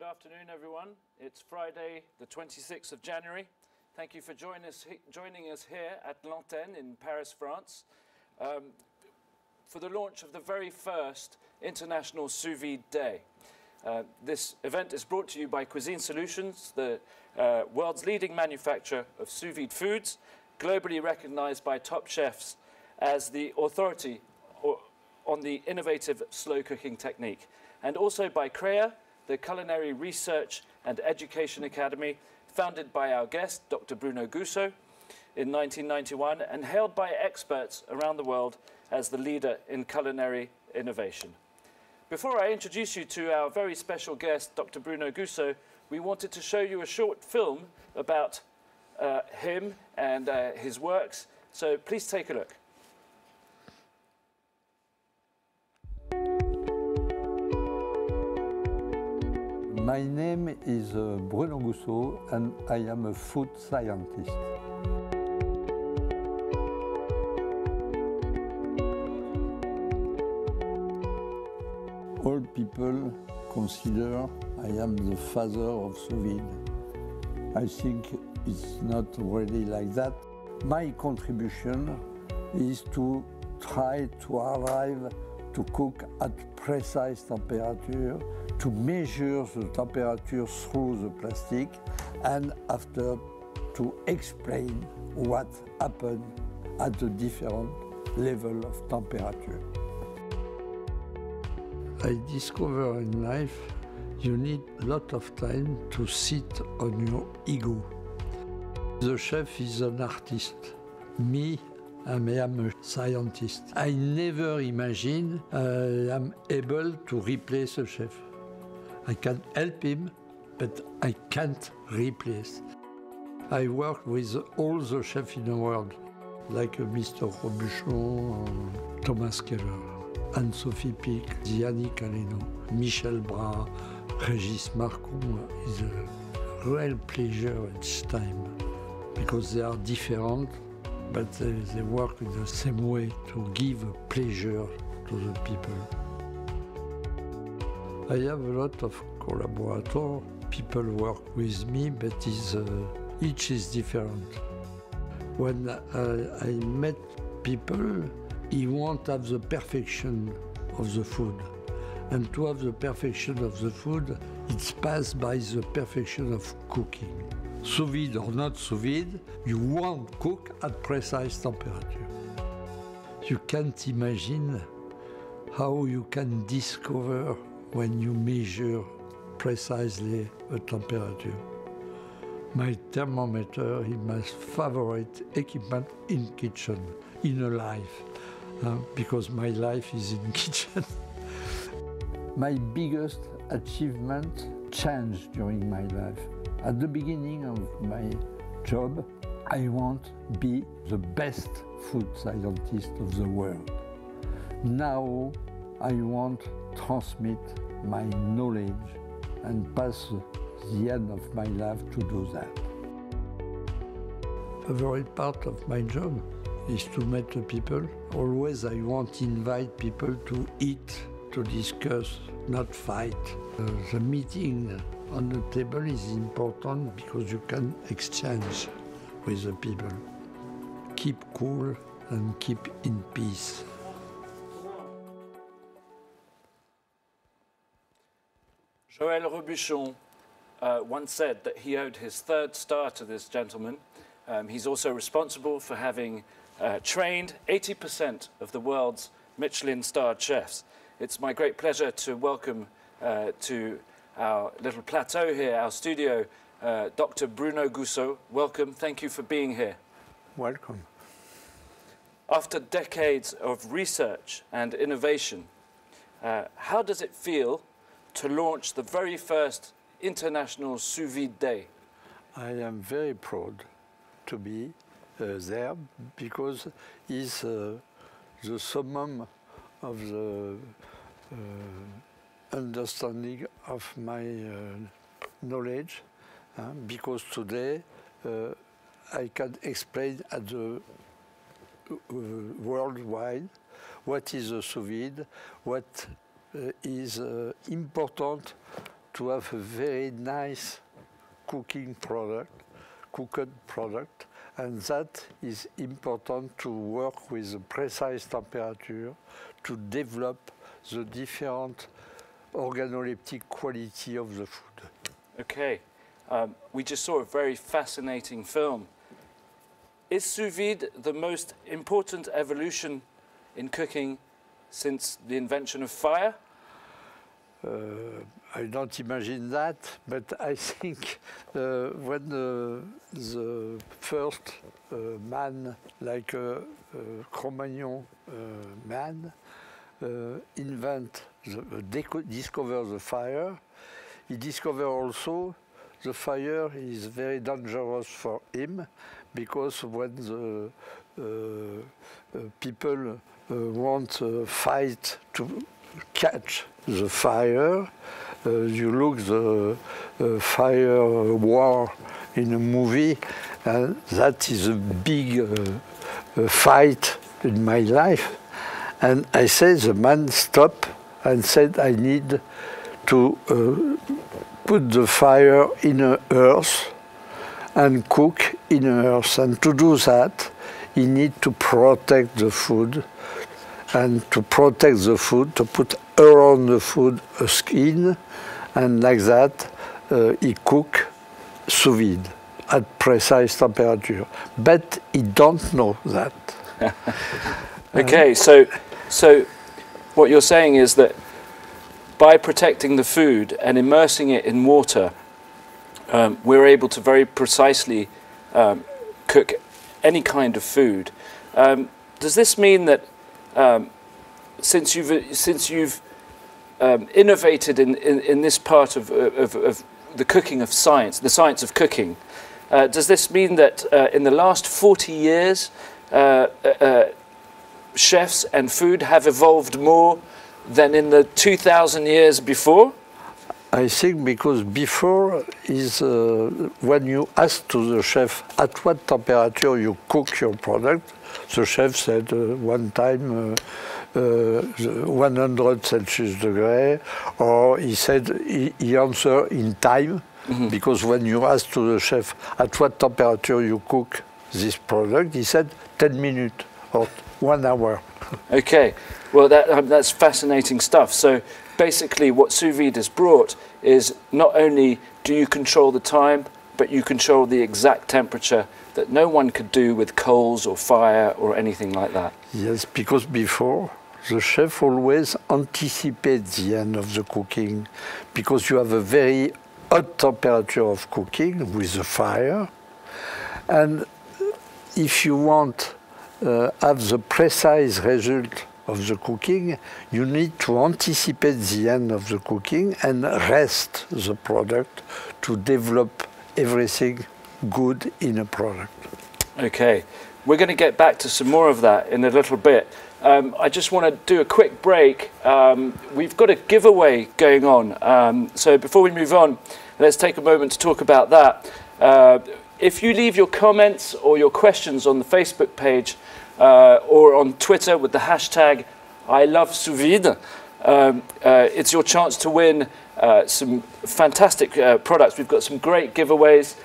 afternoon, everyone. It's Friday, the 26th of January. Thank you for joining us here at L'Antenne in Paris, France, for the launch of the very first International Sous-Vide Day. This event is brought to you by Cuisine Solutions, the world's leading manufacturer of sous-vide foods, globally recognized by top chefs as the authority on the innovative slow cooking technique, and also by CREA, the Culinary Research and Education Academy, founded by our guest, Dr. Bruno Goussault, in 1991, and hailed by experts around the world as the leader in culinary innovation. Before I introduce you to our very special guest, Dr. Bruno Goussault, we wanted to show you a short film about him and his works. So please take a look. My name is Bruno Goussault and I am a food scientist. All people consider I am the father of sous-vide. I think it's not really like that. My contribution is to try to arrive to cook at precise temperature, to measure the temperature through the plastic, and after to explain what happened at the different level of temperature. I discover in life you need a lot of time to sit on your ego. The chef is an artist. Me, I am a scientist. I never imagined I am able to replace a chef. I can help him, but I can't replace. I work with all the chefs in the world, like Mr. Robuchon, Thomas Keller, Anne-Sophie Pic, Yannick Aleno, Michel Bras, Régis Marcon. Is a real pleasure each time, because they are different, but they work in the same way to give a pleasure to the people. I have a lot of collaborators. People work with me, but each is different. When I met people, he won't have the perfection of the food. And to have the perfection of the food, it's passed by the perfection of cooking. Sous vide or not sous vide, you won't cook at precise temperature. You can't imagine how you can discover when you measure precisely a temperature. My thermometer is my favorite equipment in kitchen, in a life, because my life is in kitchen. My biggest achievement changed during my life. At the beginning of my job, I want to be the best food scientist of the world. Now I want to transmit my knowledge and pass the end of my life to do that. Favorite part of my job is to meet the people. Always I want to invite people to eat, to discuss, not fight. The meeting on the table is important because you can exchange with the people. Keep cool and keep in peace. Joël Robuchon once said that he owed his third star to this gentleman. He's also responsible for having trained 80% of the world's Michelin-starred chefs. It's my great pleasure to welcome to our little plateau here, our studio, Dr. Bruno Goussault. Welcome, thank you for being here. Welcome. After decades of research and innovation, how does it feel to launch the very first International Sous-Vide Day? I am very proud to be there because it's the summum of the understanding of my knowledge, because today I can explain at the worldwide what is a sous vide, what is important to have a very nice cooking product, cooked product, and that is important to work with a precise temperature to develop the different organoleptic quality of the food. Okay, we just saw a very fascinating film. Is sous vide the most important evolution in cooking since the invention of fire? I don't imagine that, but I think when the first man, like Cro-Magnon man, discover the fire, he discovered also the fire is very dangerous for him, because when the people want to fight to catch the fire, you look the fire war in a movie, and that is a big fight in my life. And I said, the man stopped and said, I need to put the fire in the earth and cook in the earth. And to do that, he need to protect the food. And to protect the food, to put around the food a skin, and like that, he cook sous vide at precise temperature. But he don't know that. Okay, so what you're saying is that by protecting the food and immersing it in water, we're able to very precisely cook any kind of food. Does this mean that since you've innovated in this part of the cooking of science, the science of cooking, does this mean that in the last 40 years chefs and food have evolved more than in the 2,000 years before? I think because before is when you ask to the chef at what temperature you cook your product, the chef said one time 100 Celsius degree, or he said he answered in time, because when you ask to the chef at what temperature you cook this product, he said 10 minutes or 1 hour. Okay, well that's fascinating stuff. So basically what sous vide has brought is not only do you control the time, but you control the exact temperature that no one could do with coals or fire or anything like that. Yes, because before the chef always anticipates the end of the cooking, because you have a very hot temperature of cooking with the fire, and if you want have the precise result of the cooking, you need to anticipate the end of the cooking and rest the product to develop everything good in a product. Okay, we're going to get back to some more of that in a little bit. I just want to do a quick break. We've got a giveaway going on. So before we move on, let's take a moment to talk about that. If you leave your comments or your questions on the Facebook page or on Twitter with the hashtag #ILoveSousVide, it's your chance to win some fantastic products. We've got some great giveaways.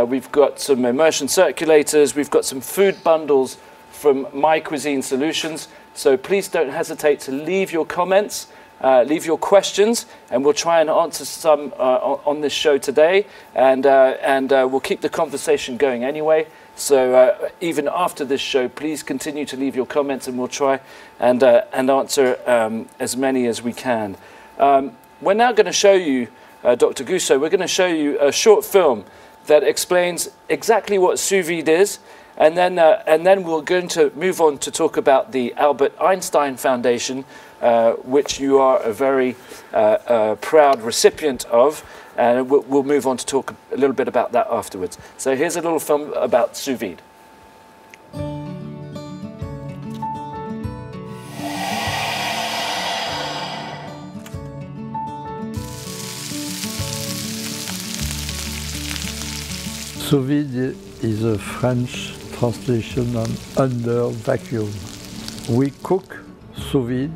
We've got some immersion circulators. We've got some food bundles from My Cuisine Solutions. So please don't hesitate to leave your comments, leave your questions, and we'll try and answer some on this show today. And we'll keep the conversation going anyway. So even after this show, please continue to leave your comments, and we'll try and answer as many as we can. We're now going to show you, Dr. Goussault, we're going to show you a short film that explains exactly what sous vide is, and then we're going to move on to talk about the Albert Einstein Foundation, which you are a very proud recipient of, and we'll move on to talk a little bit about that afterwards. So here's a little film about sous vide. Sous vide is a French translation on under vacuum. We cook sous vide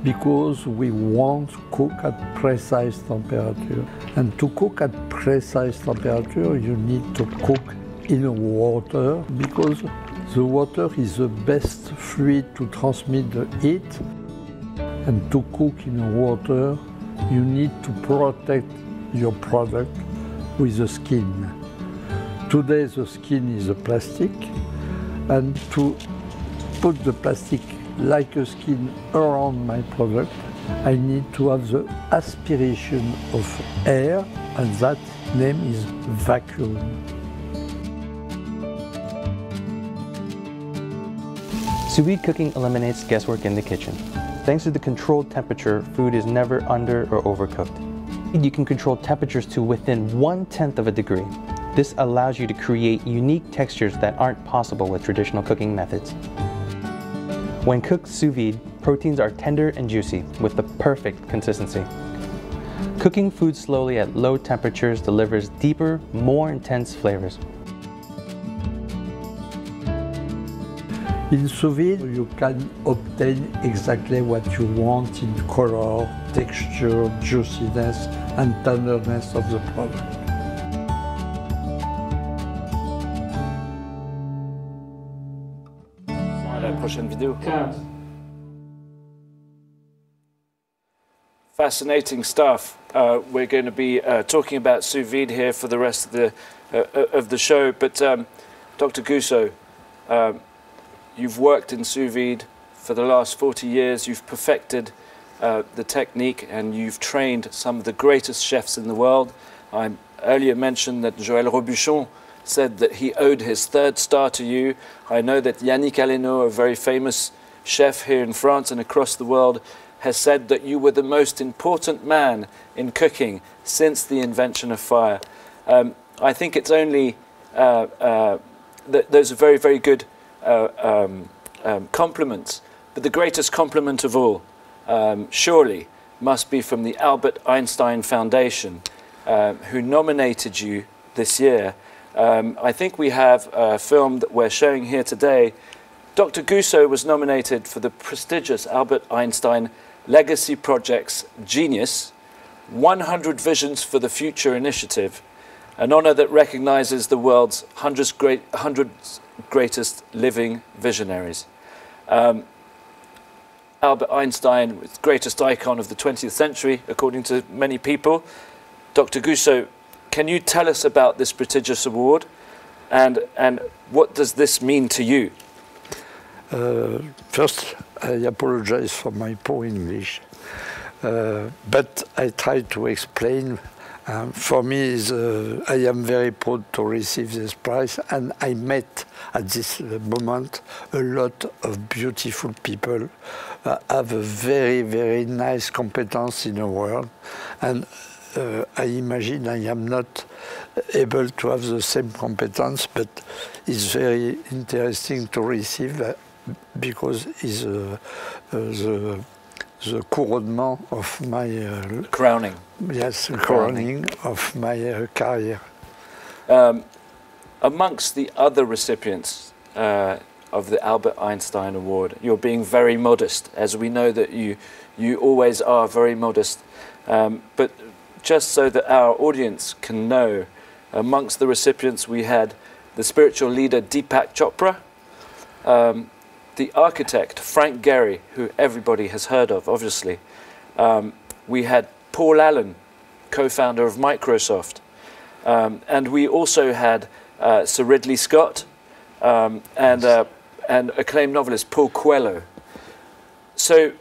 because we want to cook at precise temperature. And to cook at precise temperature, you need to cook in water, because the water is the best fluid to transmit the heat. And to cook in water, you need to protect your product with the skin. Today the skin is a plastic, and to put the plastic like a skin around my product, I need to have the aspiration of air, and that name is vacuum. Sous vide cooking eliminates guesswork in the kitchen. Thanks to the controlled temperature, food is never under or overcooked. You can control temperatures to within 1/10 of a degree. This allows you to create unique textures that aren't possible with traditional cooking methods. When cooked sous vide, proteins are tender and juicy with the perfect consistency. Cooking food slowly at low temperatures delivers deeper, more intense flavors. In sous vide, you can obtain exactly what you want in color, texture, juiciness, and tenderness of the product. La prochaine vidéo. Fascinating stuff. We're going to be talking about sous vide here for the rest of the show. But Dr. Goussault, you've worked in sous vide for the last 40 years. You've perfected the technique, and you've trained some of the greatest chefs in the world. I earlier mentioned that Joël Robuchon said that he owed his 3rd star to you. I know that Yannick Aleno, a very famous chef here in France and across the world, has said that you were the most important man in cooking since the invention of fire. I think it's only, those are very, very good compliments, but the greatest compliment of all, surely, must be from the Albert Einstein Foundation, who nominated you this year. I think we have a film that we're showing here today. Dr. Goussault was nominated for the prestigious Albert Einstein Legacy Project's Genius, 100 Visions for the Future initiative, an honor that recognizes the world's 100 greatest living visionaries. Albert Einstein was the greatest icon of the 20th century, according to many people. Dr. Goussault, can you tell us about this prestigious award, and what does this mean to you? First, I apologize for my poor English, but I try to explain. For me, I am very proud to receive this prize, and I met at this moment a lot of beautiful people have a very, very nice competence in the world, and I imagine I am not able to have the same competence, but it's very interesting to receive because it's the couronnement of my crowning. Yes, crowning of my career. Amongst the other recipients of the Albert Einstein Award, you're being very modest, as we know that you always are very modest. But just so that our audience can know, amongst the recipients we had the spiritual leader Deepak Chopra, the architect Frank Gehry, who everybody has heard of, obviously. We had Paul Allen, co-founder of Microsoft. And we also had Sir Ridley Scott and acclaimed novelist Paul Coelho. So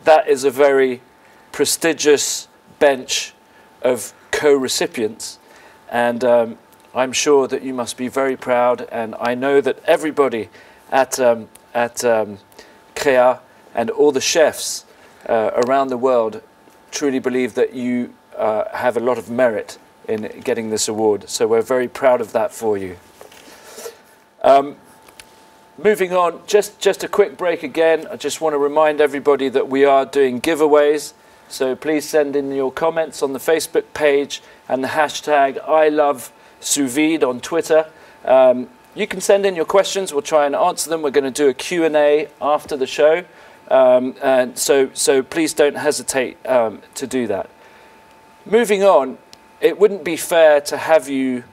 that is a very prestigious bench of co-recipients, and I'm sure that you must be very proud, and I know that everybody at Crea and all the chefs around the world truly believe that you have a lot of merit in getting this award, so we're very proud of that for you. Moving on, just a quick break again. I just want to remind everybody that we are doing giveaways, so please send in your comments on the Facebook page and the hashtag #ILoveSousVide on Twitter. You can send in your questions. We'll try and answer them. We're going to do a Q&A after the show. And so please don't hesitate to do that. Moving on, it wouldn't be fair to have you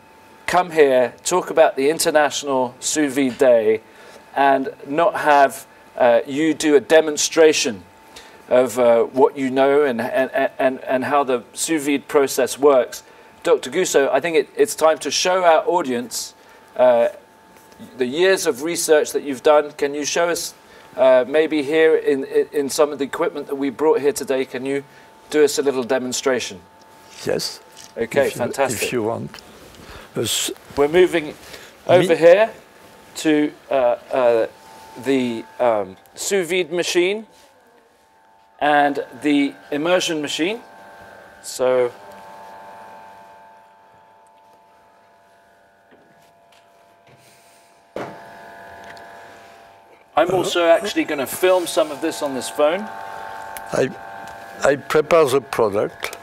come here, talk about the International Sous-Vide Day, and not have you do a demonstration of what you know and how the sous-vide process works. Dr. Goussault, I think it's time to show our audience the years of research that you've done. Can you show us maybe here in some of the equipment that we brought here today, can you do us a little demonstration? Yes. Okay, fantastic. If you want. We're moving over here to the sous vide machine and the immersion machine. So I'm also actually going to film some of this on this phone. I prepare the product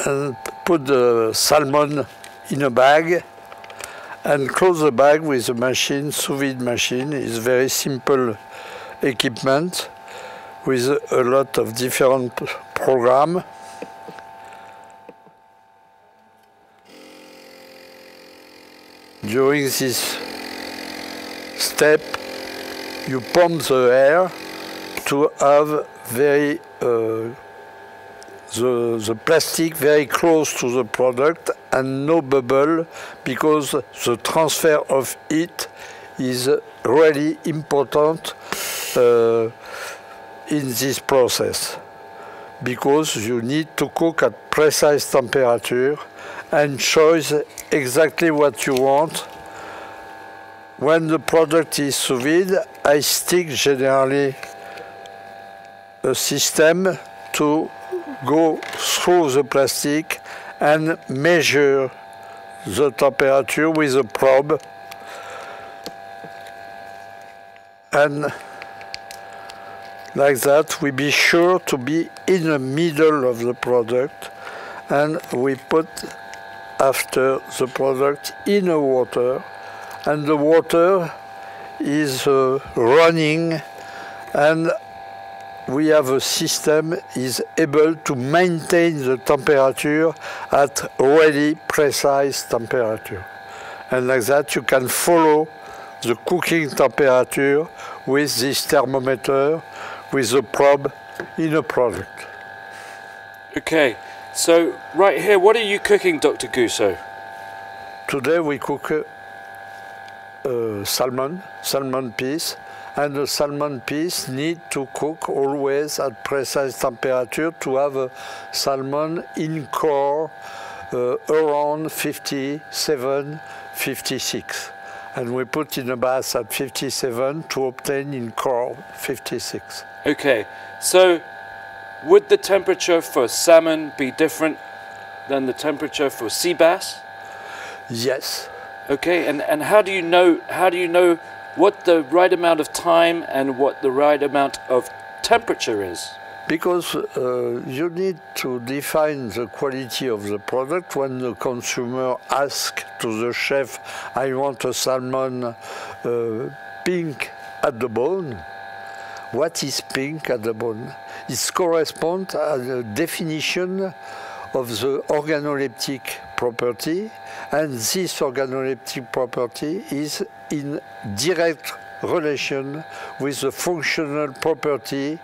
and put the salmon in a bag and close the bag with a machine, sous-vide machine. It's very simple equipment with a lot of different programs. During this step, you pump the air to have very the plastic very close to the product and no bubble, because the transfer of heat is really important in this process, because you need to cook at precise temperature and choose exactly what you want. When the product is sous vide, I stick generally a system to go through the plastic and measure the temperature with a probe. And like that, we be sure to be in the middle of the product, and we put after the product in the water, and the water is running, and we have a system is able to maintain the temperature at really precise temperature. And like that you can follow the cooking temperature with this thermometer, with a probe in a product. Okay, so right here, what are you cooking, Dr. Goussault? Today we cook salmon piece, and the salmon piece need to cook always at precise temperature to have a salmon in core around 57, 56. And we put in a bath at 57 to obtain in core 56. Okay, so would the temperature for salmon be different than the temperature for sea bass? Yes. Okay, and how do you know what the right amount of time and what the right amount of temperature is? Because you need to define the quality of the product. When the consumer asks to the chef, I want a salmon pink at the bone. What is pink at the bone? It corresponds to the definition of the organoleptic property, and this organoleptic property is in direct relation with the functional property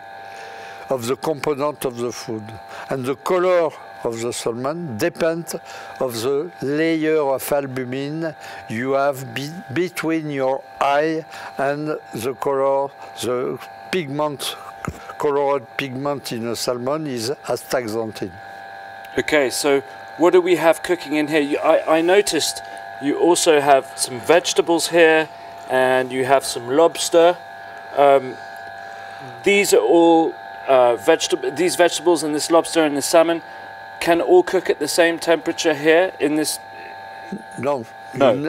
of the component of the food. And the color of the salmon depends on the layer of albumin you have between your eye and the color, the pigment, colored pigment in a salmon is astaxanthin. Okay, so what do we have cooking in here? I noticed you also have some vegetables here, and you have some lobster. These are all these vegetables and this lobster and this salmon can all cook at the same temperature here in this? No.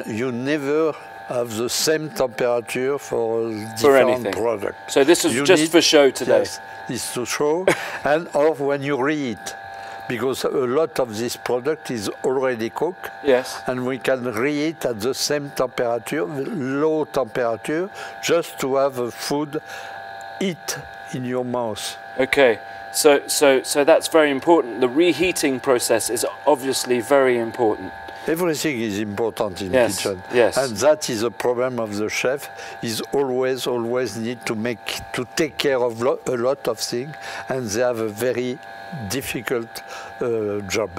You never have the same temperature for different products. So this is just for show today? Yes, it's to show, and or when you reheat. because a lot of this product is already cooked. Yes. And we can reheat at the same temperature, low temperature, just to have a food eat in your mouth. Okay. So that's very important. The reheating process is obviously very important. Everything is important in Yes, kitchen. yes. And that is a problem of the chef, is always need to take care of a lot of things, and they have a very difficult job.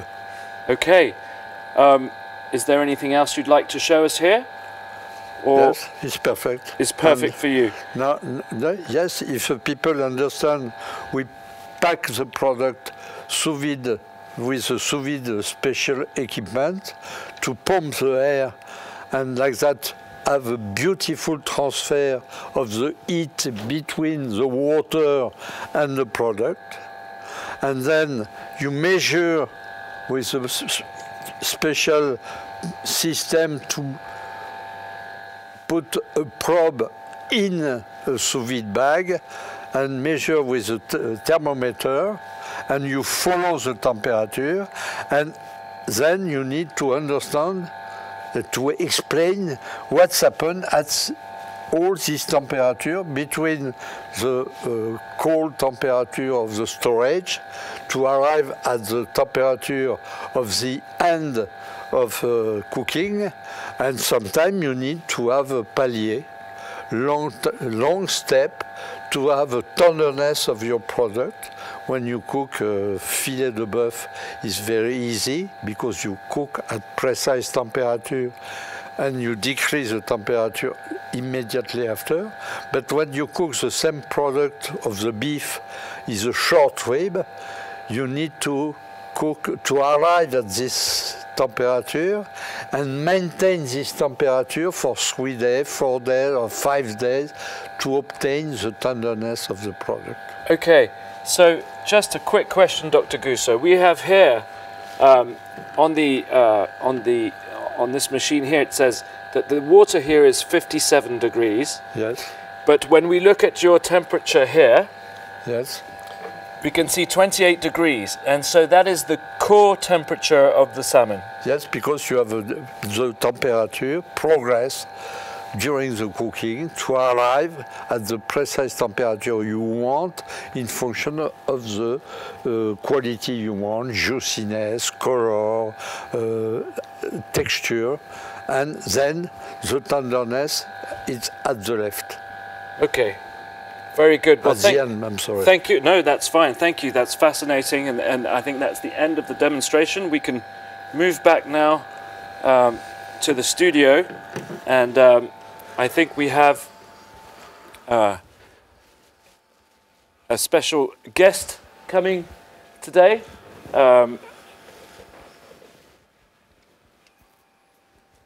Okay. Is there anything else you'd like to show us here? Or yes, it's perfect. It's perfect for you. No, yes, if people understand, we pack the product sous vide with a sous vide special equipment to pump the air, and like that have a beautiful transfer of the heat between the water and the product. And then you measure with a special system to put a probe in a sous vide bag and measure with a thermometer, and you follow the temperature, and then you need to understand, to explain what's happened at all this temperature between the cold temperature of the storage to arrive at the temperature of the end of cooking. And sometimes you need to have a palier, long step, to have a tenderness of your product. When you cook filet de bœuf, it's very easy because you cook at precise temperature and you decrease the temperature immediately after. But when you cook the same product of the beef is a short rib, you need to cook to arrive at this temperature and maintain this temperature for 3 days, 4 days, or 5 days to obtain the tenderness of the product. Okay, so just a quick question, Dr. Goussault. We have here on this machine here, it says that the water here is 57 degrees. Yes. But when we look at your temperature here, yes, we can see 28 degrees, and so that is the core temperature of the salmon. Yes, because you have the temperature progress during the cooking to arrive at the precise temperature you want in function of the quality you want, juiciness, color, texture, and then the tenderness is at the left. Okay. Very good. Well, at the end, I'm sorry. Thank you. No, that's fine. Thank you. That's fascinating, and I think that's the end of the demonstration. We can move back now to the studio, and I think we have a special guest coming today.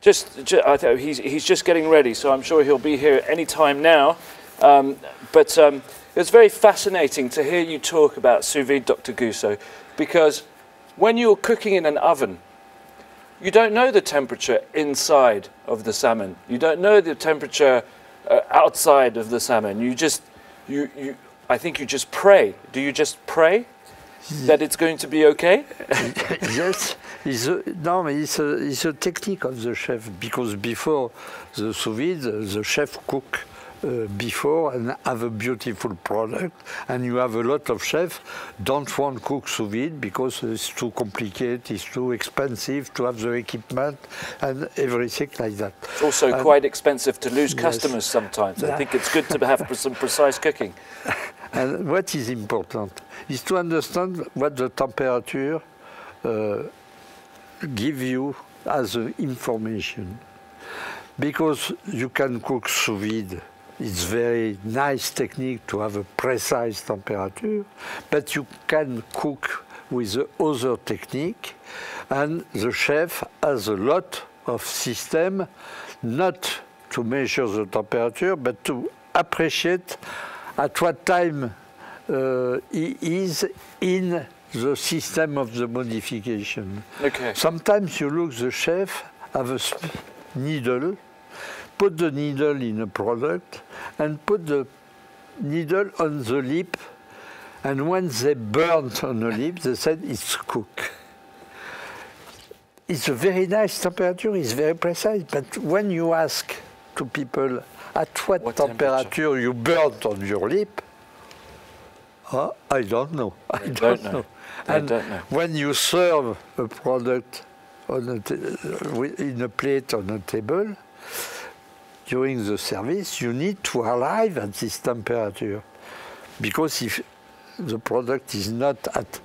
He's just getting ready, so I'm sure he'll be here any time now. But it's very fascinating to hear you talk about sous vide, Dr. Goussault, because when you're cooking in an oven, you don't know the temperature inside of the salmon. You don't know the temperature outside of the salmon. I think you just pray. Do you just pray that it's going to be okay? Yes, it's a technique of the chef, because before the sous vide, the chef cook before and have a beautiful product, and you have a lot of chefs don't want to cook sous vide because it's too complicated, it's too expensive to have the equipment and everything like that. It's also quite expensive to lose customers sometimes. I think it's good to have some precise cooking. And what is important is to understand what the temperature give you as information, because you can cook sous vide. It's very nice technique to have a precise temperature, but you can cook with the other technique, and the chef has a lot of system not to measure the temperature, but to appreciate at what time he is in the system of the modification. Okay. Sometimes you look, the chef have a needle, put the needle in a product and put the needle on the lip And when they burnt on olive, they said it's cooked. It's a very nice temperature, it's very precise, but when you ask to people at what temperature you burnt on your lip, I don't know. I don't know. And when you serve a product on in a plate on a table, during the service, you need to arrive at this temperature. Because if the product is not at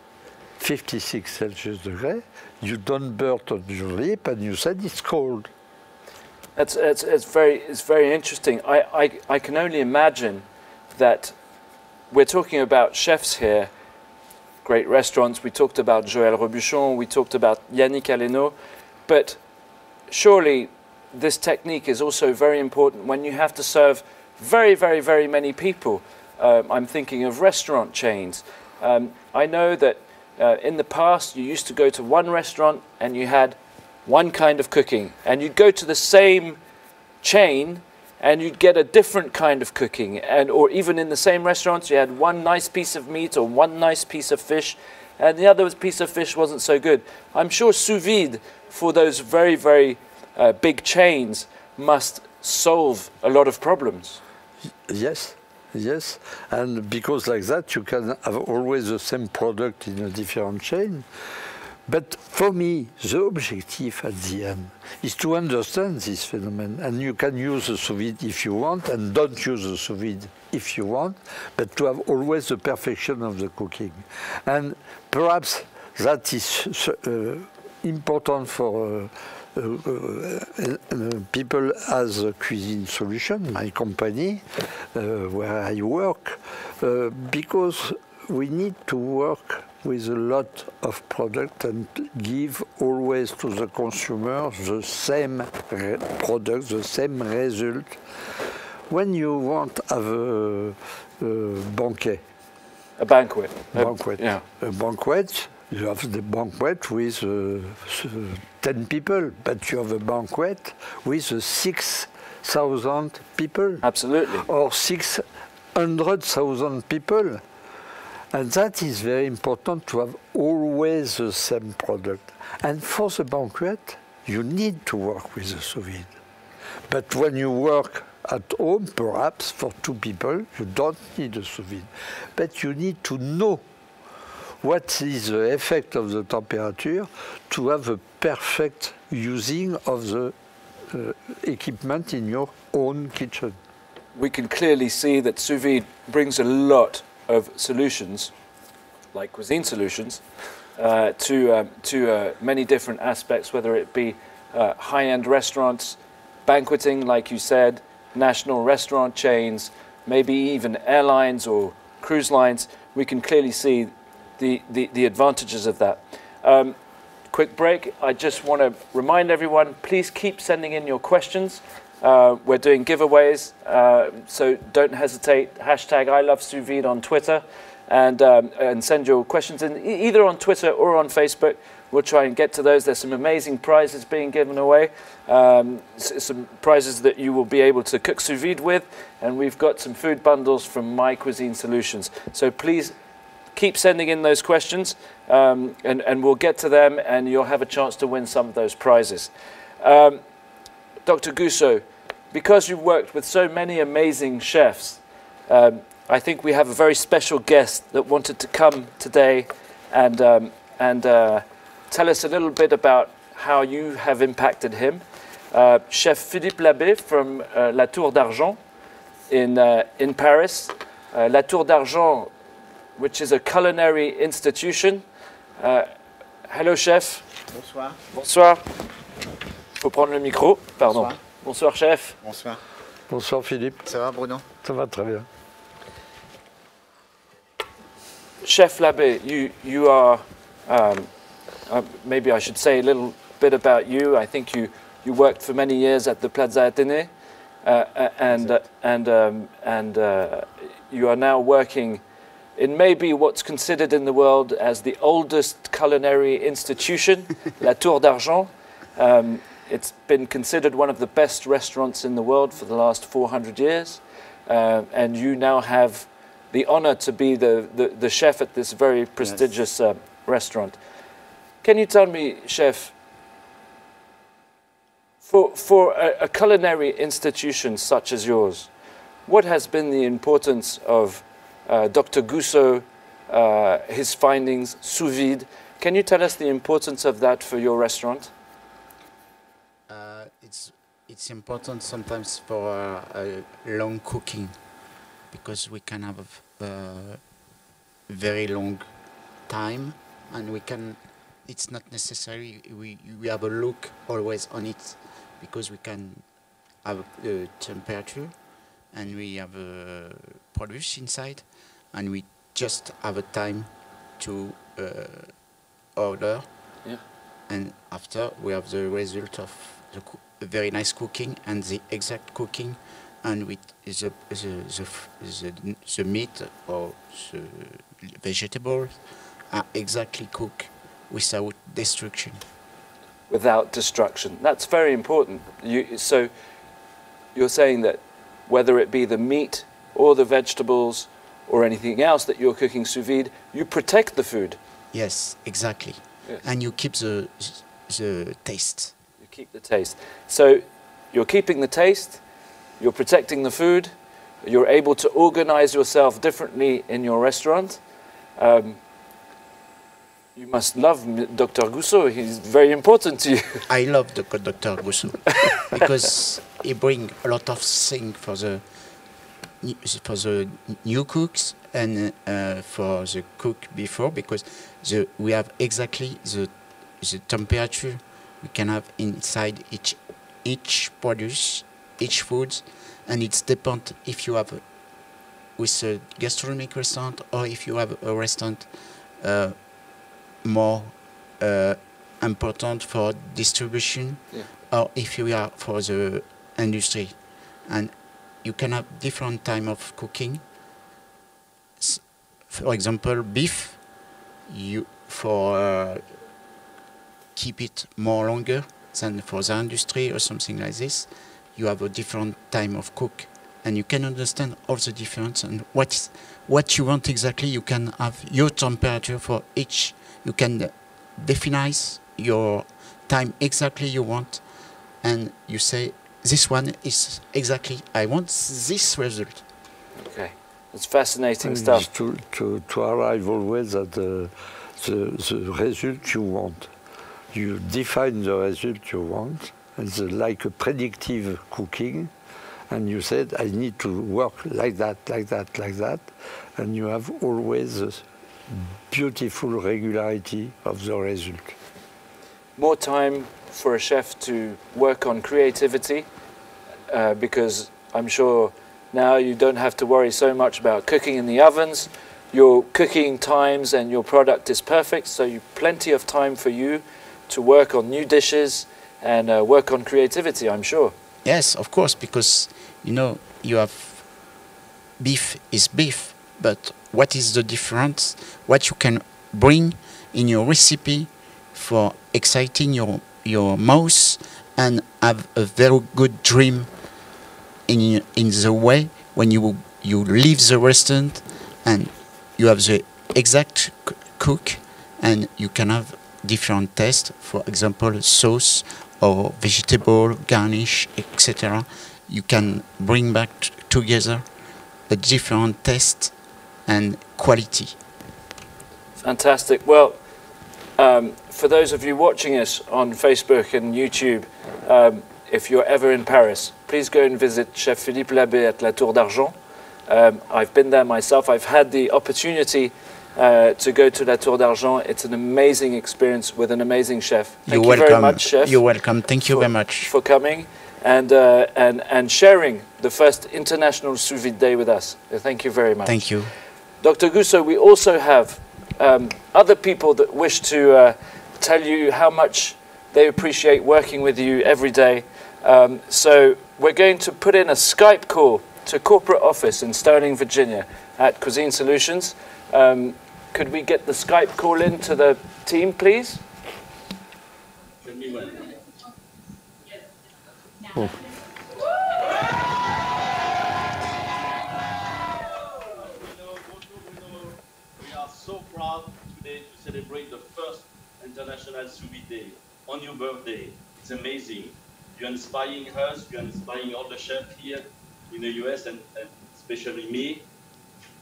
56 Celsius degrees, you don't burn on your lip and you said it's cold. It's very interesting. I can only imagine that we're talking about chefs here, great restaurants. We talked about Joël Robuchon, we talked about Yannick Aleno, but surely this technique is also very important when you have to serve very, very, very many people. I'm thinking of restaurant chains. I know that in the past you used to go to one restaurant and you had one kind of cooking, and you'd go to the same chain and you'd get a different kind of cooking, or even in the same restaurants you had one nice piece of meat or one nice piece of fish and the other piece of fish wasn't so good. I'm sure sous vide for those very, very big chains must solve a lot of problems. Yes, yes, and because like that you can have always the same product in a different chain. But for me, the objective at the end is to understand this phenomenon, and you can use the sous vide if you want, and don't use the sous vide if you want, but to have always the perfection of the cooking. And perhaps that is important for people as a cuisine solution, my company, where I work, because we need to work with a lot of product and give always to the consumer the same product, the same result. When you want to have a banquet, a banquet, yeah, a banquet, you have the banquet with 10 people, but you have a banquet with 6,000 people. Absolutely. Or 600,000 people. And that is very important to have always the same product. And for the banquet, you need to work with the sous vide. But when you work at home, perhaps for 2 people, you don't need a sous vide. But you need to know what is the effect of the temperature to have a perfect using of the equipment in your own kitchen. We can clearly see that sous vide brings a lot of solutions, like cuisine solutions, to many different aspects, whether it be high-end restaurants, banqueting, like you said, national restaurant chains, maybe even airlines or cruise lines. We can clearly see the advantages of that. Quick break. I just want to remind everyone, please keep sending in your questions. We're doing giveaways, so don't hesitate. Hashtag I love sous vide on Twitter, and send your questions in either on Twitter or on Facebook. We'll try and get to those. There's some amazing prizes being given away, some prizes that you will be able to cook sous vide with, and we've got some food bundles from My Cuisine Solutions. So please keep sending in those questions, and we'll get to them, and you'll have a chance to win some of those prizes. Dr. Goussault, because you've worked with so many amazing chefs, I think we have a very special guest that wanted to come today and tell us a little bit about how you have impacted him. Chef Philippe Labbé from La Tour d'Argent in Paris. La Tour d'Argent, which is a culinary institution. Hello, chef. Bonsoir. Bonsoir. Faut prendre le micro, pardon. Bonsoir. Bonsoir, chef. Bonsoir. Bonsoir, Philippe. Ça va, Bruno? Ça va très bien. Chef Labbé, you are, maybe I should say a little bit about you. I think you worked for many years at the Plaza Athénée, and you are now working in maybe what's considered in the world as the oldest culinary institution, La Tour d'Argent. It's been considered one of the best restaurants in the world for the last 400 years. And you now have the honor to be the chef at this very prestigious restaurant. Can you tell me, chef, for a culinary institution such as yours, what has been the importance of Dr. Goussault, his findings, sous-vide? Can you tell us the importance of that for your restaurant? It's important sometimes for long cooking, because we can have a very long time, and we can. It's not necessary we have a look always on it, because we can have a temperature, and we have a produce inside, and we just have a time to order, and after we have the result of the very nice cooking and the exact cooking, and with the meat or the vegetables are exactly cooked without destruction. Without destruction. That's very important. So you're saying that whether it be the meat or the vegetables or anything else that you're cooking sous vide, you protect the food. Yes, exactly. Yes. And you keep the taste. You keep the taste. So you're keeping the taste, you're protecting the food, you're able to organize yourself differently in your restaurant. You must love Dr. Goussault. He's very important to you. I love Dr. Goussault because he brings a lot of things for the new cooks and for the cook before, because we have exactly the temperature we can have inside each produce, each food, and it's depend if you have with a gastronomic restaurant or if you have a restaurant more important for distribution, or if you are for the industry, and you can have different time of cooking. For example, beef, you for keep it more longer than for the industry or something like this, you have a different time of cook, and you can understand all the difference and what you want exactly. You can have your temperature for each. You can define your time exactly you want, and you say, this one is exactly, I want this result. Okay, it's fascinating stuff. To arrive always at the result you want. You define the result you want, and it's like a predictive cooking, and you said, I need to work like that, like that, like that, and you have always a beautiful regularity of the result. More time for a chef to work on creativity, because I'm sure now you don't have to worry so much about cooking in the ovens. Your cooking times and your product is perfect, so you plenty of time for you to work on new dishes and work on creativity, I'm sure. Yes, of course, because you know you have beef is beef, but what is the difference? What you can bring in your recipe for exciting your mouth and have a very good dream in the way when you leave the restaurant and you have the exact cook, and you can have different taste. For example, sauce or vegetable garnish, etc. You can bring back together a different taste and quality. Fantastic. Well, for those of you watching us on Facebook and YouTube, if you're ever in Paris, please go and visit Chef Philippe Labbé at La Tour d'Argent. I've been there myself. I've had the opportunity to go to La Tour d'Argent. It's an amazing experience with an amazing chef. Thank you very much, chef. You're welcome. Thank you very much for coming and sharing the first International Sous-Vide Day with us. Thank you very much. Thank you. Dr. Goussault, we also have other people that wish to tell you how much they appreciate working with you every day. So we're going to put in a Skype call to corporate office in Sterling, Virginia at Cuisine Solutions. Could we get the Skype call in to the team, please? Oh. proud today to celebrate the first International Sous-Vide Day on your birthday. It's amazing. You're inspiring us, you're inspiring all the chefs here in the US and especially me.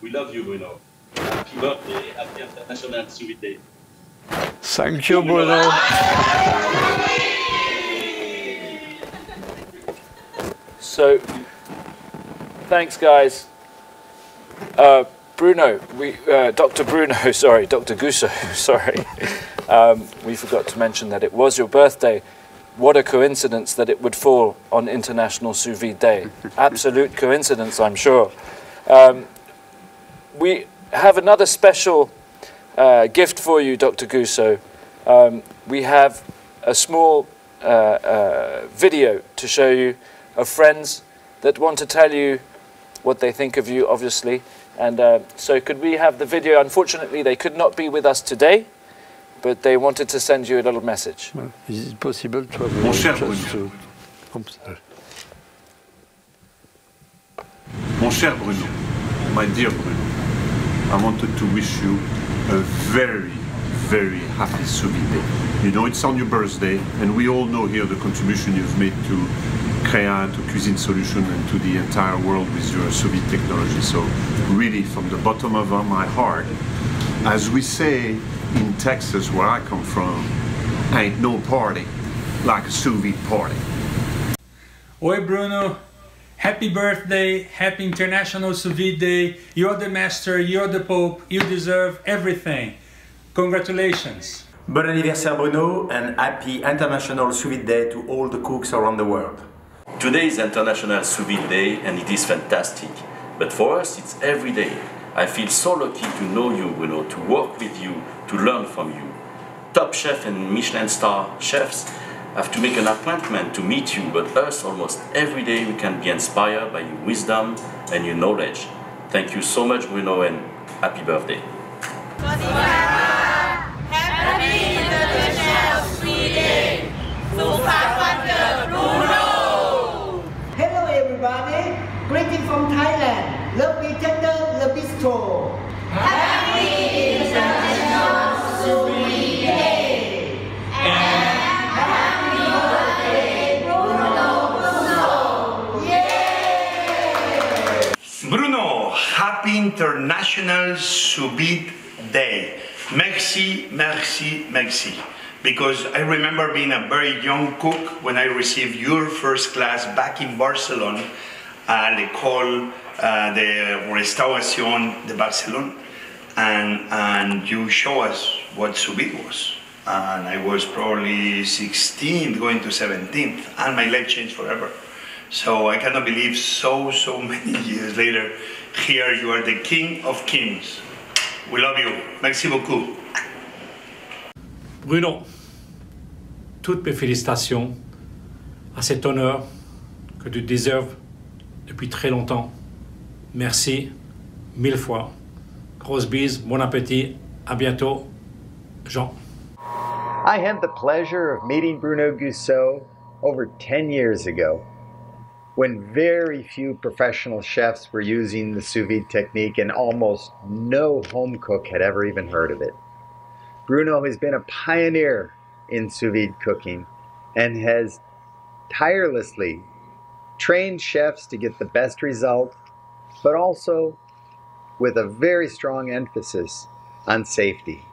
We love you, Bruno. Happy birthday, happy International Sous-Vide Day. Thank you, Bruno. So, thanks, guys. Bruno, Dr. Goussault, sorry. We forgot to mention that it was your birthday. What a coincidence that it would fall on International Sous-Vide Day. Absolute coincidence, I'm sure. We have another special gift for you, Dr. Goussault. We have a small video to show you of friends that want to tell you what they think of you, obviously. And so could we have the video? Unfortunately, they could not be with us today, but they wanted to send you a little message. Is it possible to have Mon cher Bruno, my dear Bruno, I wanted to wish you a very, very happy Sous-Vide Day. You know, it's on your birthday, and we all know here the contribution you've made to Créa, to Cuisine Solution, and to the entire world with your sous-vide technology. So really, from the bottom of my heart, as we say in Texas, where I come from, ain't no party like a sous-vide party. Oi, Bruno. Happy birthday, happy International Sous-Vide Day. You're the master, you're the Pope, you deserve everything. Congratulations. Bon anniversaire, Bruno, and happy International Sous-Vide Day to all the cooks around the world. Today is International Sous-Vide Day and it is fantastic. But for us, it's every day. I feel so lucky to know you, Bruno, to work with you, to learn from you. Top chef and Michelin star chefs have to make an appointment to meet you, but us almost every day we can be inspired by your wisdom and your knowledge. Thank you so much, Bruno, and happy birthday. Happy International Sous-Vide Day! Hello everybody, greeting from Thailand. Love me tender, love bistro. Happy International Sous-Vide Day! And happy birthday, Bruno Goussault! Yay! Bruno, happy International Sous-Vide Day. Merci, merci, merci. Because I remember being a very young cook when I received your first class back in Barcelona at l'école de Restauration de Barcelona, and you show us what sous-vide was. And I was probably 16th, going to 17th, and my life changed forever. So I cannot believe so many years later, here you are the king of kings. We love you. Merci beaucoup. Bruno, toutes mes félicitations à cet honneur que tu déserves depuis très longtemps. Merci, 1000 fois. Grosse bise, bon appétit, à bientôt, Jean. I had the pleasure of meeting Bruno Goussault over 10 years ago, when very few professional chefs were using the sous vide technique and almost no home cook had ever even heard of it. Bruno has been a pioneer in sous vide cooking and has tirelessly trained chefs to get the best result, but also with a very strong emphasis on safety.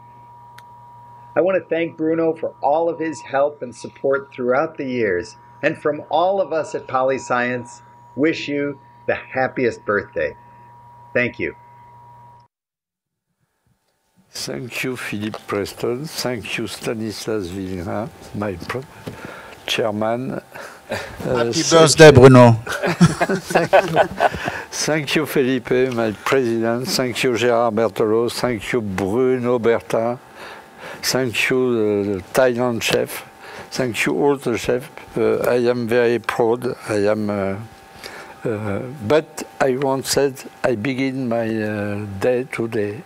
I want to thank Bruno for all of his help and support throughout the years, and from all of us at Polyscience, wish you the happiest birthday. Thank you. Thank you, Philippe Preston. Thank you, Stanislas Villerin, my chairman. Happy birthday, Bruno. Thank you, Felipe, my president. Thank you, Gérard Berthelot. Thank you, Bruno Bertin. Thank you, the Thailand chef. Thank you, all the chefs. I am very proud. I am, but I once said I begin my day today,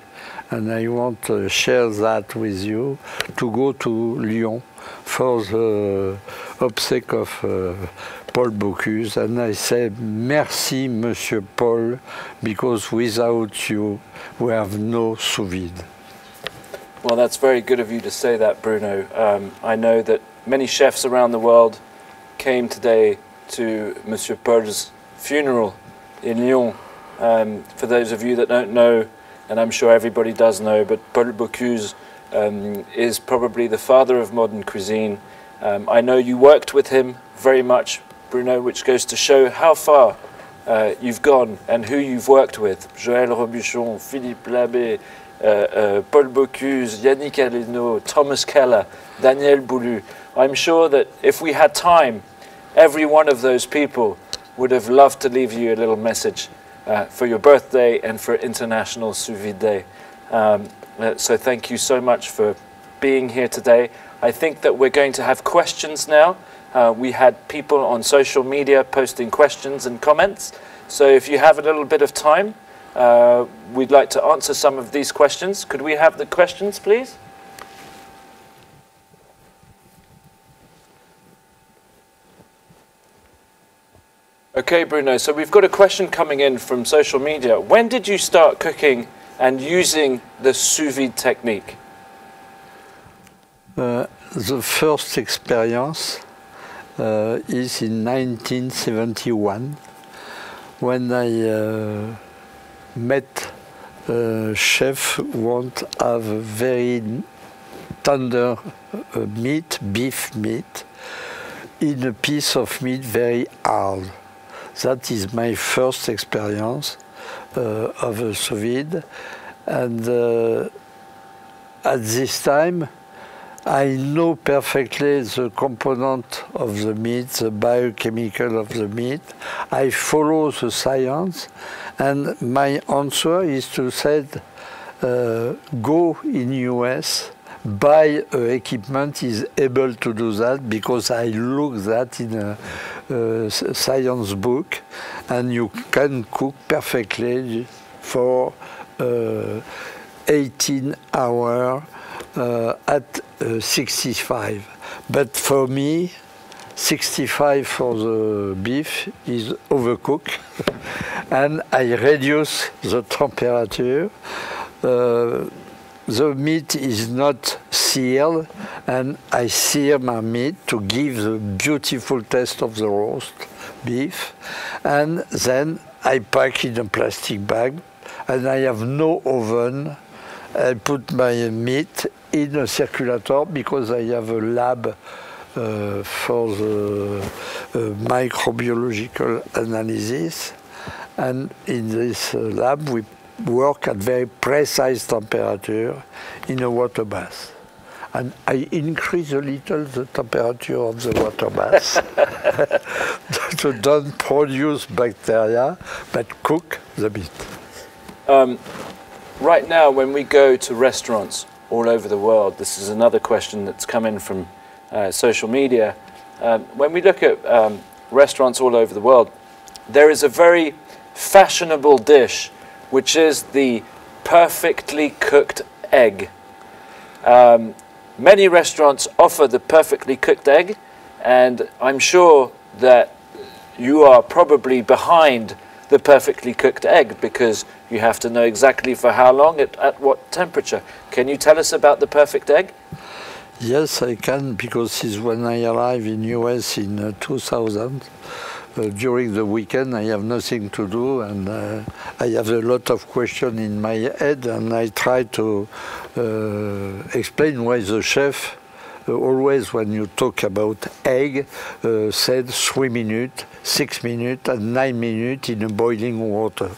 and I want to share that with you, to go to Lyon for the obsèque of Paul Bocuse, and I say merci, Monsieur Paul, because without you we have no sous vide. Well, that's very good of you to say that, Bruno. I know that many chefs around the world came today to Monsieur Paul's funeral in Lyon. For those of you that don't know, and I'm sure everybody does know, but Paul Bocuse is probably the father of modern cuisine. I know you worked with him very much, Bruno, which goes to show how far you've gone and who you've worked with. Joël Robuchon, Philippe Labbé, Paul Bocuse, Yannick Aleno, Thomas Keller, Daniel Boulou. I'm sure that if we had time, every one of those people would have loved to leave you a little message for your birthday and for International Sous-Vide Day. So thank you so much for being here today. I think that we're going to have questions now. We had people on social media posting questions and comments. So if you have a little bit of time, we'd like to answer some of these questions. Could we have the questions, please? Okay, Bruno, so we've got a question coming in from social media. When did you start cooking and using the sous vide technique? The first experience is in 1971 when I met a chef who want to have a very tender meat, beef meat, in a piece of meat very hard. That is my first experience of a sous vide, and at this time I know perfectly the component of the meat, the biochemical of the meat. I follow the science, and my answer is to say, go in US, buy equipment is able to do that, because I look that in a science book, and you can cook perfectly for 18 hours at 65. But for me, 65 for the beef is overcooked, and I reduce the temperature. The meat is not seared, and I sear my meat to give the beautiful taste of the roast beef, and then I pack in a plastic bag, and I have no oven. I put my meat in a circulator because I have a lab for the microbiological analysis, and in this lab we work at very precise temperature in a water bath. And I increase a little the temperature of the water bath to don't produce bacteria, but cook the meat. Right now, when we go to restaurants all over the world, this is another question that's come in from social media. When we look at restaurants all over the world, there is a very fashionable dish which is the perfectly cooked egg. Many restaurants offer the perfectly cooked egg, and I'm sure that you are probably behind the perfectly cooked egg, because you have to know exactly for how long, at what temperature. Can you tell us about the perfect egg? Yes, I can, because it's when I arrived in US in 2000. During the weekend I have nothing to do, and I have a lot of questions in my head, and I try to explain why the chef always, when you talk about egg, said 3 minutes, 6 minutes and 9 minutes in boiling water.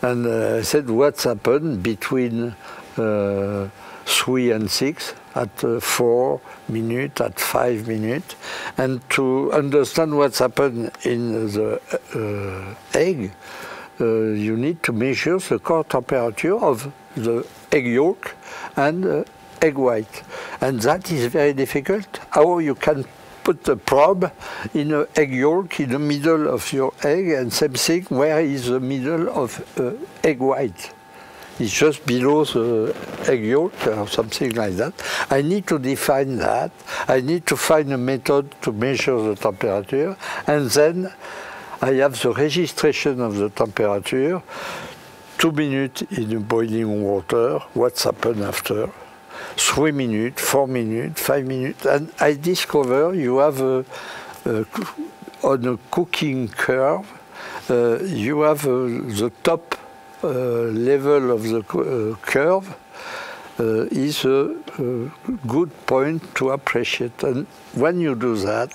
And I said, what's happened between 3 and 6, at 4 minutes, at 5 minutes, and to understand what's happened in the egg, you need to measure the core temperature of the egg yolk and egg white, and that is very difficult. How you can put a probe in an egg yolk in the middle of your egg, and same thing, where is the middle of egg white? It's just below the egg yolk or something like that. I need to define that. I need to find a method to measure the temperature, and then I have the registration of the temperature, 2 minutes in boiling water, what's happened after, 3 minutes, 4 minutes, 5 minutes, and I discover you have on a cooking curve, you have the top level of the curve is a good point to appreciate. And when you do that,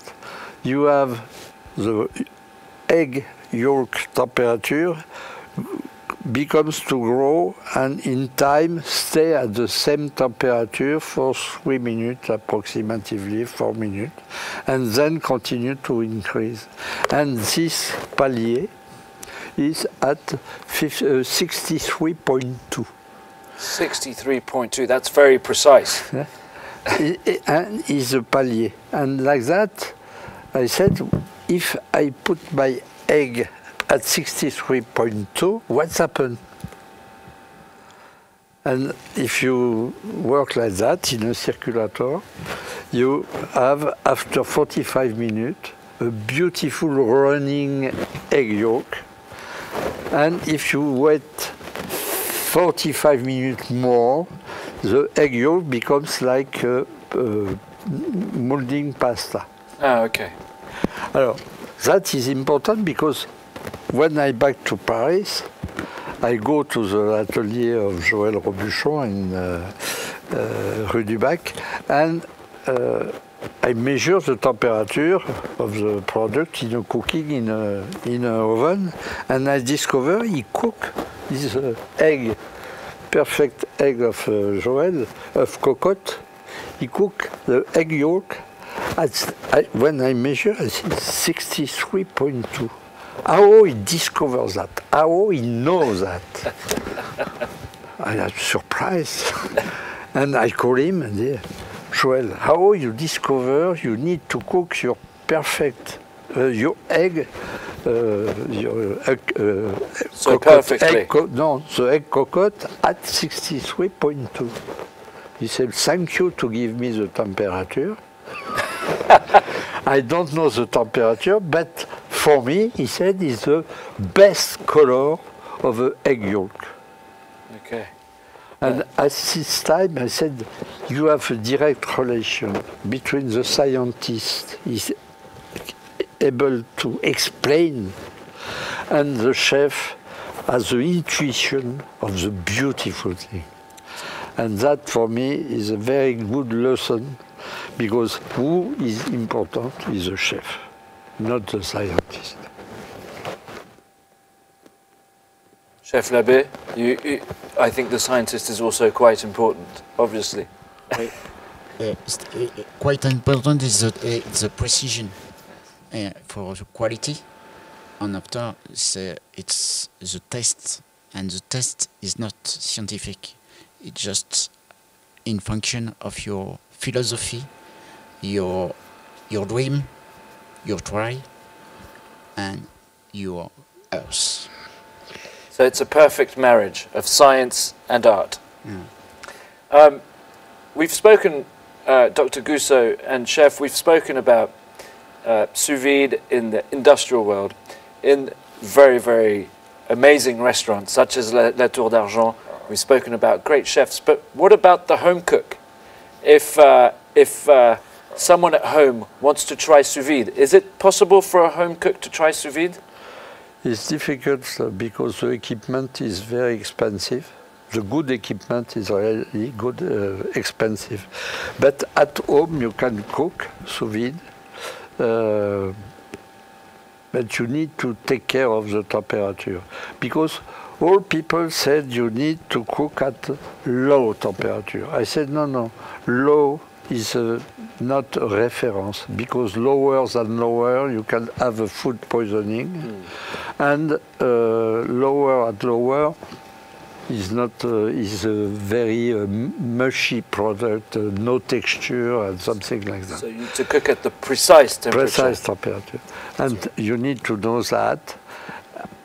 you have the egg yolk temperature becomes to grow and in time stay at the same temperature for 3 minutes approximately, 4 minutes, and then continue to increase. And this palier is at 63.2. 63.2, that's very precise. And is a palier. And like that, I said, if I put my egg at 63.2, what's happened? And if you work like that in a circulator, you have, after 45 minutes, a beautiful running egg yolk. And if you wait 45 minutes more, the egg yolk becomes like molding pasta. Ah, okay. Alors, that is important because when I back to Paris, I go to the atelier of Joël Robuchon in Rue du Bac, and I measure the temperature of the product in a cooking in an oven, and I discover he cook this egg, perfect egg of Joël, of cocotte. He cook the egg yolk. When I measure, I see 63.2. How he discovers that? How he knows that? I am surprised. And I call him and say, Joël, how you discover you need to cook your perfect, your egg, so perfectly. No, the egg cocotte at 63.2. He said, thank you to give me the temperature. I don't know the temperature, but for me, he said, is the best color of the egg yolk. Okay. And at this time, I said, you have a direct relation between the scientist is able to explain and the chef has the intuition of the beautiful thing. And that, for me, is a very good lesson, because who is important is the chef, not the scientist. Chef Labbé, I think the scientist is also quite important, obviously. Quite important is the precision for the quality, and after it's the test, and the test is not scientific. It's just in function of your philosophy, your dream, your try, and your earth. So it's a perfect marriage of science and art. Yeah. We've spoken, Dr. Goussault and Chef, we've spoken about sous vide in the industrial world, in very, very amazing restaurants such as La Tour d'Argent. We've spoken about great chefs, but what about the home cook? If someone at home wants to try sous vide, is it possible for a home cook to try sous vide? It's difficult because the equipment is very expensive. The good equipment is really good, expensive. But at home you can cook sous vide, but you need to take care of the temperature. Because all people said you need to cook at low temperature. I said, no, low is not a reference, because lower than lower you can have a food poisoning, and lower at lower is not is a very mushy product, no texture and something like that. So you need to cook at the precise temperature. Precise temperature, and you need to know that.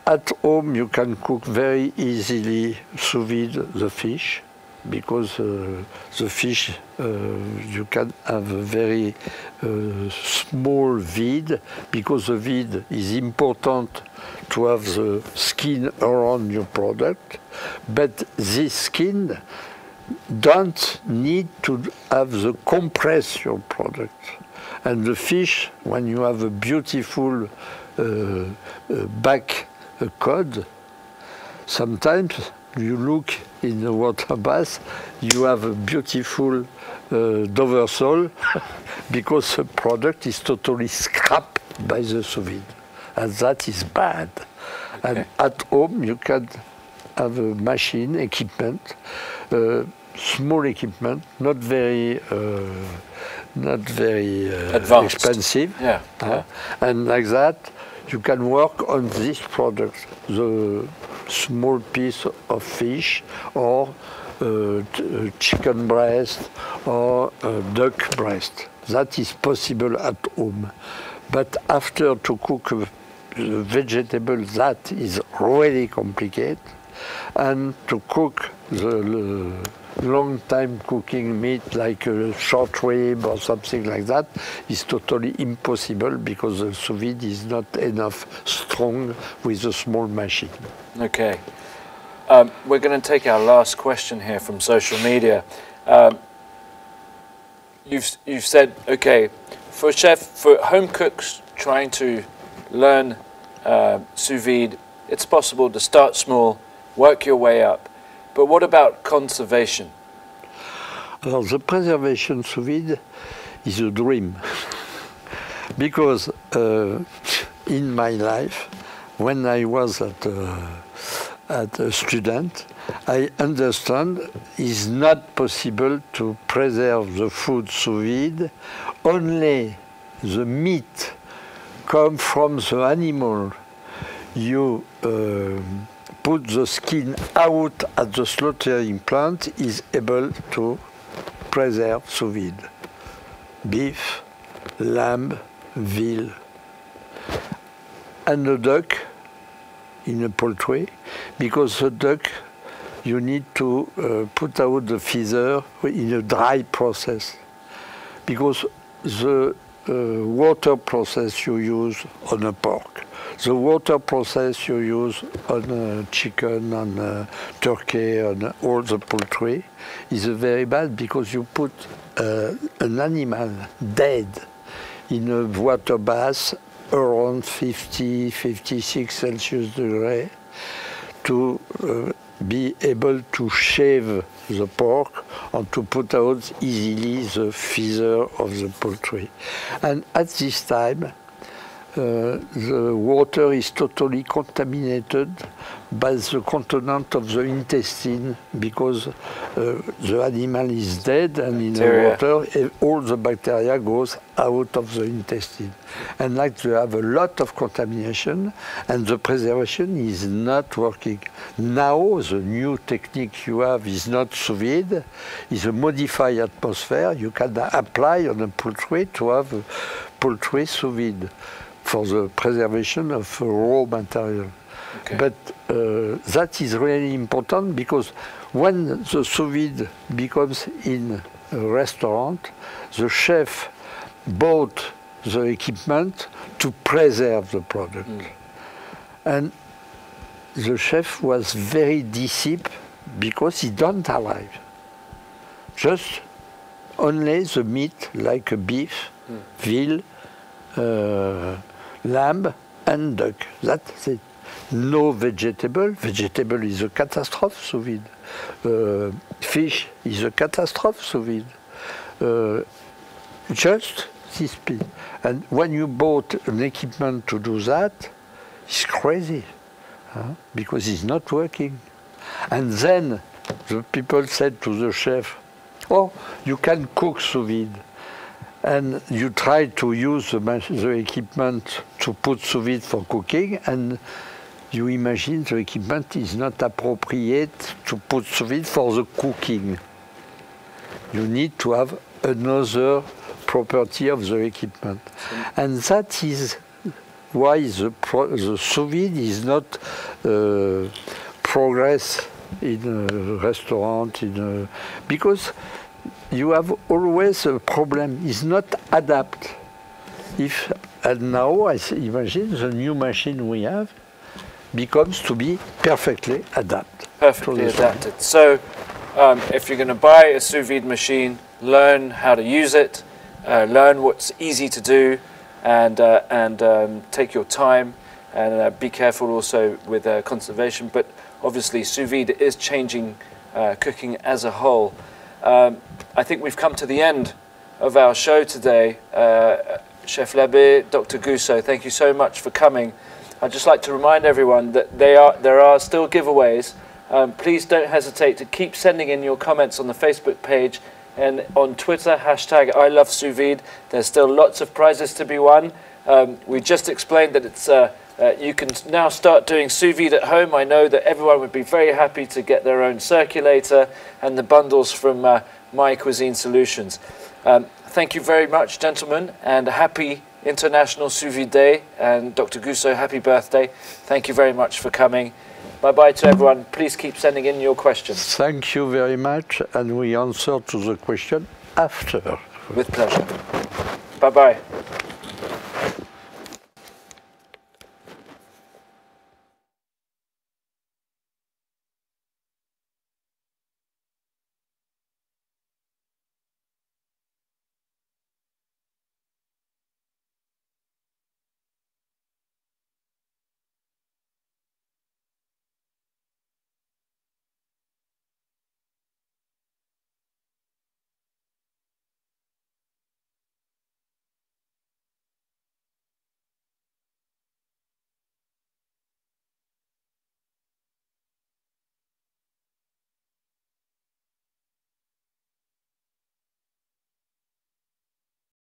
At home you can cook very easily sous vide the fish, because the fish you can have a very small vide, because the vide is important to have the skin around your product, but this skin don't need to have the compress your product. And the fish, when you have a beautiful back cod, sometimes you look in the water bath, you have a beautiful dover sole because the product is totally scrapped by the sous vide. And that is bad. Okay. And at home you can have a machine, equipment, small equipment, not very expensive. Yeah. And like that, you can work on this product, the small piece of fish or chicken breast or duck breast. That is possible at home. But after to cook the vegetable, that is really complicated. And to cook the long time cooking meat like a short rib or something like that is totally impossible because the sous vide is not enough strong with a small machine. Okay. We're going to take our last question here from social media. You've said, okay, for home cooks trying to learn sous vide, it's possible to start small, work your way up. But what about conservation? Well, the preservation sous vide is a dream. Because in my life, when I was at a student, I understand it's not possible to preserve the food sous vide. Only the meat comes from the animal. You put the skin out at the slaughtering plant is able to preserve sous vide. Beef, lamb, veal. And the duck in a poultry, because the duck you need to put out the feather in a dry process. Because the water process you use on a pork, the water process you use on chicken, on turkey, on all the poultry is very bad because you put an animal dead in a water bath around 50, 56 Celsius degree to be able to shave the pork and to put out easily the feather of the poultry. And at this time, the water is totally contaminated by the content of the intestine because the animal is dead and in the water all the bacteria goes out of the intestine. And like they have a lot of contamination and the preservation is not working. Now the new technique you have is not sous vide, is a modified atmosphere. You can apply on a poultry to have a poultry sous vide for the preservation of raw material. Okay. But that is really important because when the sous vide becomes in a restaurant, the chef bought the equipment to preserve the product. And the chef was very deceived because he don't arrive. Just only the meat like a beef, veal, lamb and duck. That's it. No vegetable. Vegetable is a catastrophe sous vide. Fish is a catastrophe sous vide. Just this piece. And when you bought an equipment to do that, it's crazy because it's not working. And then the people said to the chef, "Oh, you can cook sous vide." And you try to use the equipment to put sous vide for cooking, and you imagine the equipment is not appropriate to put sous vide for the cooking. You need to have another property of the equipment. And that is why the sous vide is not progress in a restaurant, because you have always a problem. It's not adapt. And now I imagine the new machine we have becomes to be perfectly adapted. Perfectly adapted. So if you're going to buy a sous vide machine, learn how to use it, learn what's easy to do, and take your time, and be careful also with conservation. But obviously sous vide is changing cooking as a whole. I think we've come to the end of our show today. Chef Labbé, Dr. Goussault, thank you so much for coming. I'd just like to remind everyone that there are still giveaways. Please don't hesitate to keep sending in your comments on the Facebook page and on Twitter, hashtag I love sous vide. There's still lots of prizes to be won. We just explained that it's you can now start doing sous vide at home. I know that everyone would be very happy to get their own circulator and the bundles from My Cuisine Solutions. Thank you very much, gentlemen, and happy International Sous-Vide Day. And Dr. Goussault, happy birthday. Thank you very much for coming. Bye-bye to everyone. Please keep sending in your questions. Thank you very much, and we answer to the question after. With pleasure. Bye-bye.